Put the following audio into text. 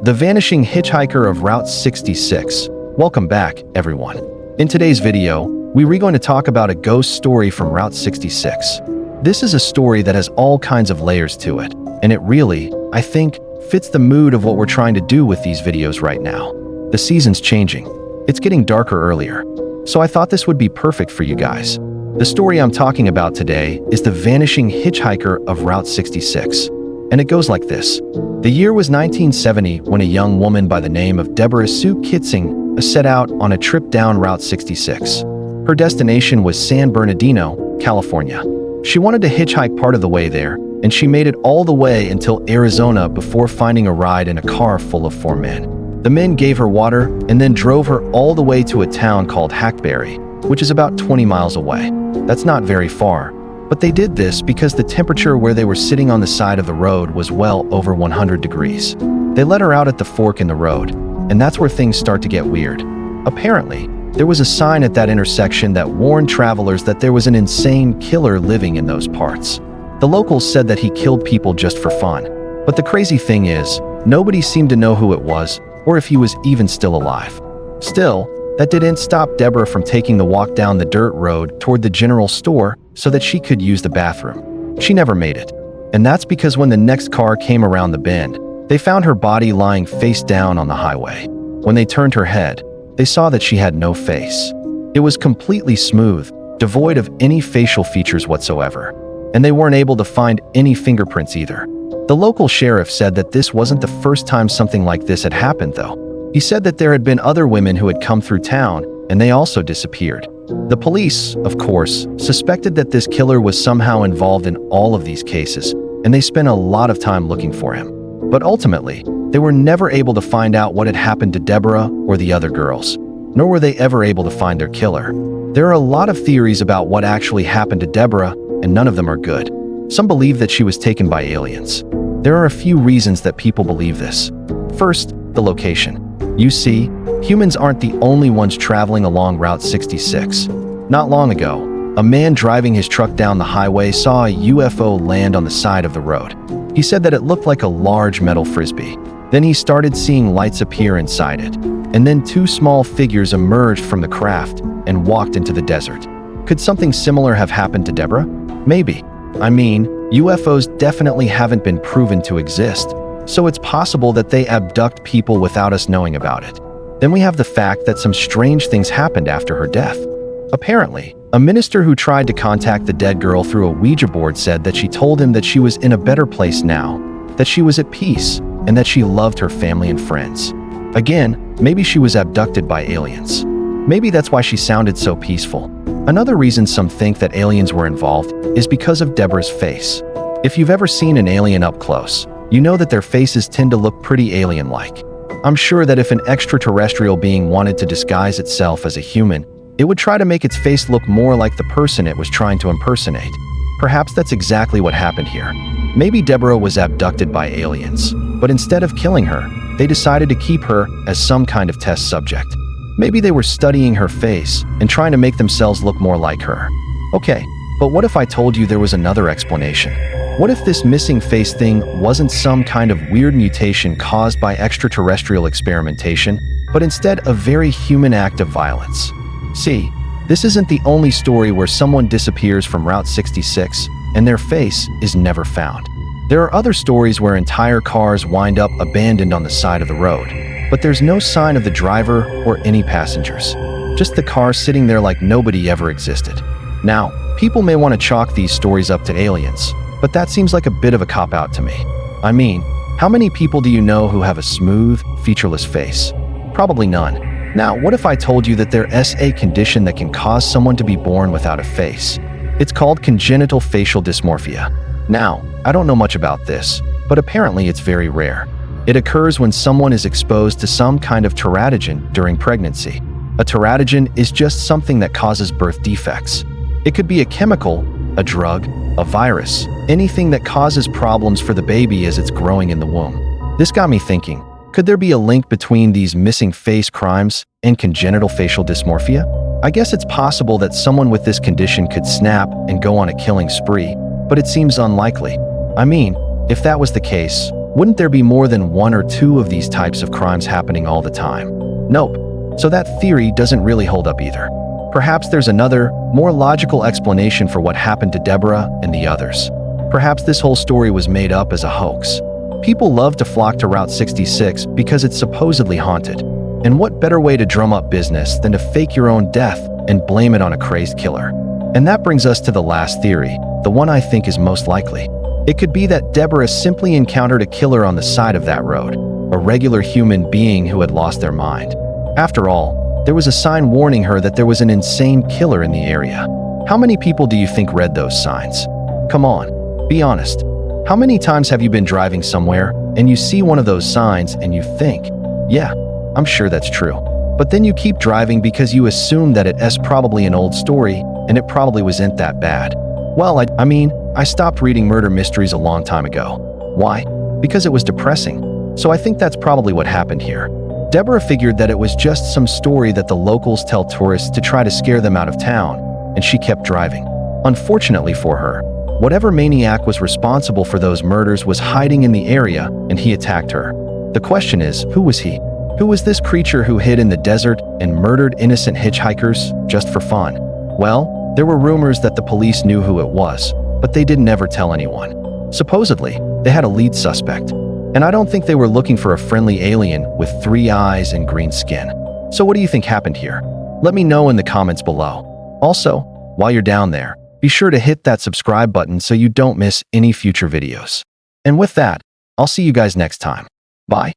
The vanishing hitchhiker of Route 66. Welcome back, everyone. In today's video, we're going to talk about a ghost story from Route 66. This is a story that has all kinds of layers to it, and it really, I think, fits the mood of what we're trying to do with these videos right now. The season's changing. It's getting darker earlier, so I thought this would be perfect for you guys. The story I'm talking about today is the vanishing hitchhiker of Route 66. And it goes like this. The year was 1970 when a young woman by the name of Deborah Sue Kitzing set out on a trip down Route 66. Her destination was San Bernardino, California. She wanted to hitchhike part of the way there, and she made it all the way until Arizona before finding a ride in a car full of 4 men. The men gave her water and then drove her all the way to a town called Hackberry, which is about 20 miles away. That's not very far. But they did this because the temperature where they were sitting on the side of the road was well over 100 degrees. They let her out at the fork in the road, and that's where things start to get weird. Apparently, there was a sign at that intersection that warned travelers that there was an insane killer living in those parts. The locals said that he killed people just for fun. But the crazy thing is, nobody seemed to know who it was, or if he was even still alive. Still, that didn't stop Deborah from taking the walk down the dirt road toward the general store so that she could use the bathroom. She never made it. And that's because when the next car came around the bend, they found her body lying face down on the highway. When they turned her head, they saw that she had no face. It was completely smooth, devoid of any facial features whatsoever. And they weren't able to find any fingerprints either. The local sheriff said that this wasn't the first time something like this had happened, though. He said that there had been other women who had come through town, and they also disappeared. The police, of course, suspected that this killer was somehow involved in all of these cases, and they spent a lot of time looking for him. But ultimately, they were never able to find out what had happened to Deborah or the other girls, nor were they ever able to find their killer. There are a lot of theories about what actually happened to Deborah, and none of them are good. Some believe that she was taken by aliens. There are a few reasons that people believe this. First, the location. You see, humans aren't the only ones traveling along Route 66. Not long ago, a man driving his truck down the highway saw a UFO land on the side of the road. He said that it looked like a large metal frisbee. Then he started seeing lights appear inside it, and then 2 small figures emerged from the craft and walked into the desert. Could something similar have happened to Deborah? Maybe. I mean, UFOs definitely haven't been proven to exist. So it's possible that they abduct people without us knowing about it. Then we have the fact that some strange things happened after her death. Apparently, a minister who tried to contact the dead girl through a Ouija board said that she told him that she was in a better place now, that she was at peace, and that she loved her family and friends. Again, maybe she was abducted by aliens. Maybe that's why she sounded so peaceful. Another reason some think that aliens were involved is because of Deborah's face. If you've ever seen an alien up close, you know that their faces tend to look pretty alien-like. I'm sure that if an extraterrestrial being wanted to disguise itself as a human, it would try to make its face look more like the person it was trying to impersonate. Perhaps that's exactly what happened here. Maybe Deborah was abducted by aliens, but instead of killing her, they decided to keep her as some kind of test subject. Maybe they were studying her face and trying to make themselves look more like her. Okay, but what if I told you there was another explanation? What if this missing face thing wasn't some kind of weird mutation caused by extraterrestrial experimentation, but instead a very human act of violence? See, this isn't the only story where someone disappears from Route 66 and their face is never found. There are other stories where entire cars wind up abandoned on the side of the road, but there's no sign of the driver or any passengers. Just the car sitting there like nobody ever existed. Now, people may want to chalk these stories up to aliens, but that seems like a bit of a cop-out to me. I mean, how many people do you know who have a smooth, featureless face? Probably none. Now, what if I told you that there's a condition that can cause someone to be born without a face? It's called congenital facial dysmorphia. Now, I don't know much about this, but apparently it's very rare. It occurs when someone is exposed to some kind of teratogen during pregnancy. A teratogen is just something that causes birth defects. It could be a chemical, a drug, a virus, anything that causes problems for the baby as it's growing in the womb. This got me thinking, could there be a link between these missing face crimes and congenital facial dysmorphia? I guess it's possible that someone with this condition could snap and go on a killing spree, but it seems unlikely. I mean, if that was the case, Wouldn't there be more than one or two of these types of crimes happening all the time? Nope. So that theory doesn't really hold up either. Perhaps there's another, more logical explanation for what happened to Deborah and the others. Perhaps this whole story was made up as a hoax. People love to flock to Route 66 because it's supposedly haunted. And what better way to drum up business than to fake your own death and blame it on a crazed killer? And that brings us to the last theory, the one I think is most likely. It could be that Deborah simply encountered a killer on the side of that road, a regular human being who had lost their mind. After all, there was a sign warning her that there was an insane killer in the area. How many people do you think read those signs? Come on, be honest. How many times have you been driving somewhere and you see one of those signs and you think, yeah, I'm sure that's true. But then you keep driving because you assume that it's probably an old story and it probably wasn't that bad. Well, I stopped reading murder mysteries a long time ago. Why? Because it was depressing. So I think that's probably what happened here. Deborah figured that it was just some story that the locals tell tourists to try to scare them out of town, and she kept driving. Unfortunately for her, whatever maniac was responsible for those murders was hiding in the area, and he attacked her. The question is, who was he? Who was this creature who hid in the desert and murdered innocent hitchhikers just for fun? Well, there were rumors that the police knew who it was, but they didn't ever tell anyone. Supposedly, they had a lead suspect, and I don't think they were looking for a friendly alien with 3 eyes and green skin. So what do you think happened here? Let me know in the comments below. Also, while you're down there, be sure to hit that subscribe button so you don't miss any future videos. And with that, I'll see you guys next time. Bye.